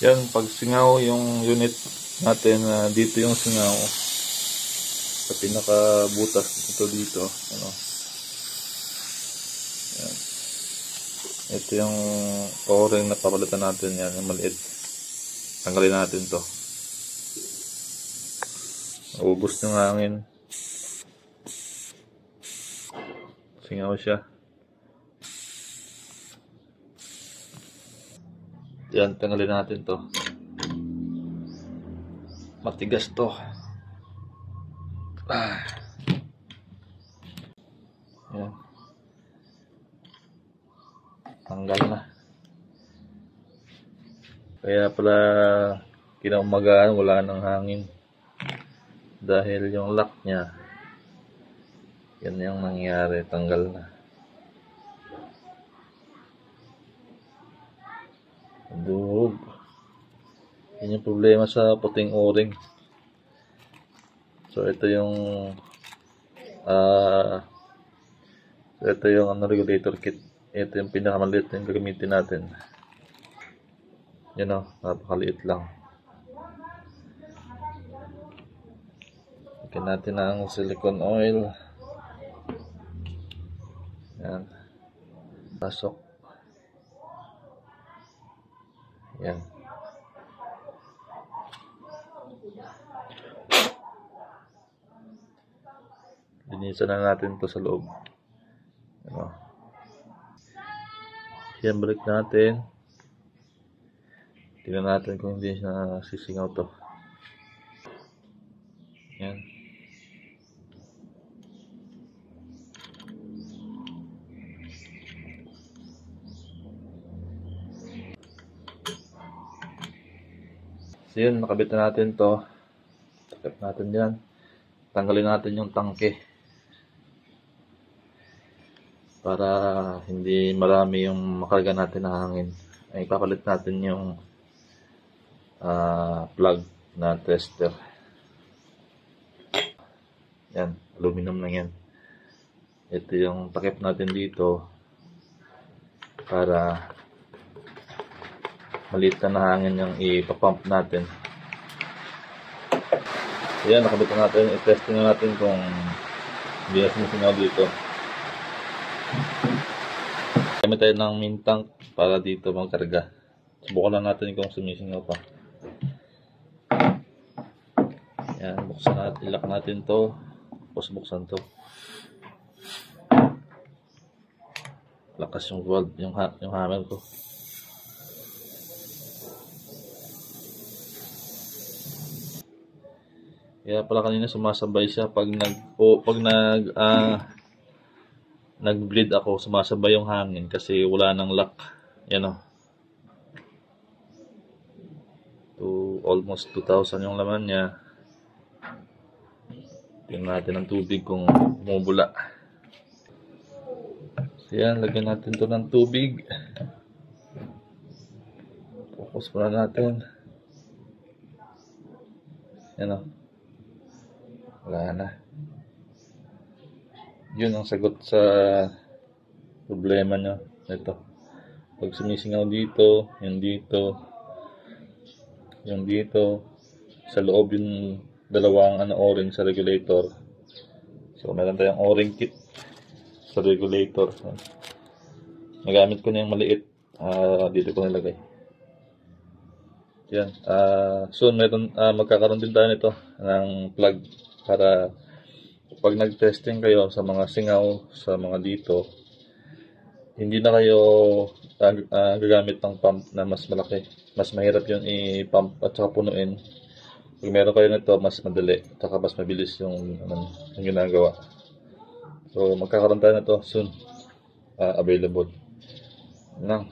Yan, pag singaw yung unit natin, dito yung singaw sa pinakabutas dito. Ano? Yan. Ito yung o-ring na papalitan natin, yan, yung maliit. Tanggalin natin to. Ubos yung hangin. Singaw siya. Yan, tanggalin natin to. Matigas to. Yan. Tanggal na. Kaya pala kinaumagaan, wala nang hangin. Dahil yung lock niya, yan yung nangyari, tanggal na. Durog. Yan yung problema sa puting o-ring. So ito yung regulator kit. Ito yung pinakamaliit yung gagamitin natin. Yan o, napakaliit lang. Lagyan natin ang silicone oil. Yan. Pasok. Yan. Linisan na natin to sa loob. Ano? Yan, balik natin. Tingnan natin kung hindi siya sisingaw to. Yan. So yun, nakabit na natin to. Takip natin yan. Tanggalin natin yung tangke. Para hindi marami yung makarga natin na hangin. Ay ipapalit natin yung plug na tester. Yan, aluminum lang yan. Ito yung takip natin dito para maliit na hangin yung ipapump natin. Ayan, nakabit na natin. I-testing na natin kung hindi na sumusingaw dito. Gamit tayo ng main tank para dito magkarga. Subukan lang natin kung sumisingaw pa. Ayan, buksan natin. Ilak natin to. Tapos buksan to. Lakas yung valve, yung hammer ko. Kaya pala kanina sumasabay siya pag nag-bleed ako, sumasabay yung hangin kasi wala nang lock. Yan o. Almost 2,000 yung laman niya. Tingnan natin ang tubig kung bumubula. So yan, lagyan natin to ng tubig. Focus muna natin. Yan o. Wala na. Yun ang sagot sa problema nyo. Ito. Pag sumisingaw dito, yung dito, sa loob yung dalawang o-ring sa regulator. So, meron tayong o-ring kit sa regulator. Nagamit ko na yung maliit. Dito ko nilagay. Yan. Soon, magkakaroon din tayo nito ng plug para pag nag-testing kayo sa mga singaw, sa mga dito, hindi na kayo gagamit ng pump na mas malaki. Mas mahirap yun i-pump at saka punuin. Pag meron kayo nito, mas madali at saka mas mabilis yung ginagawa. So, magkakaroon tayo nito soon. Available. Yan lang.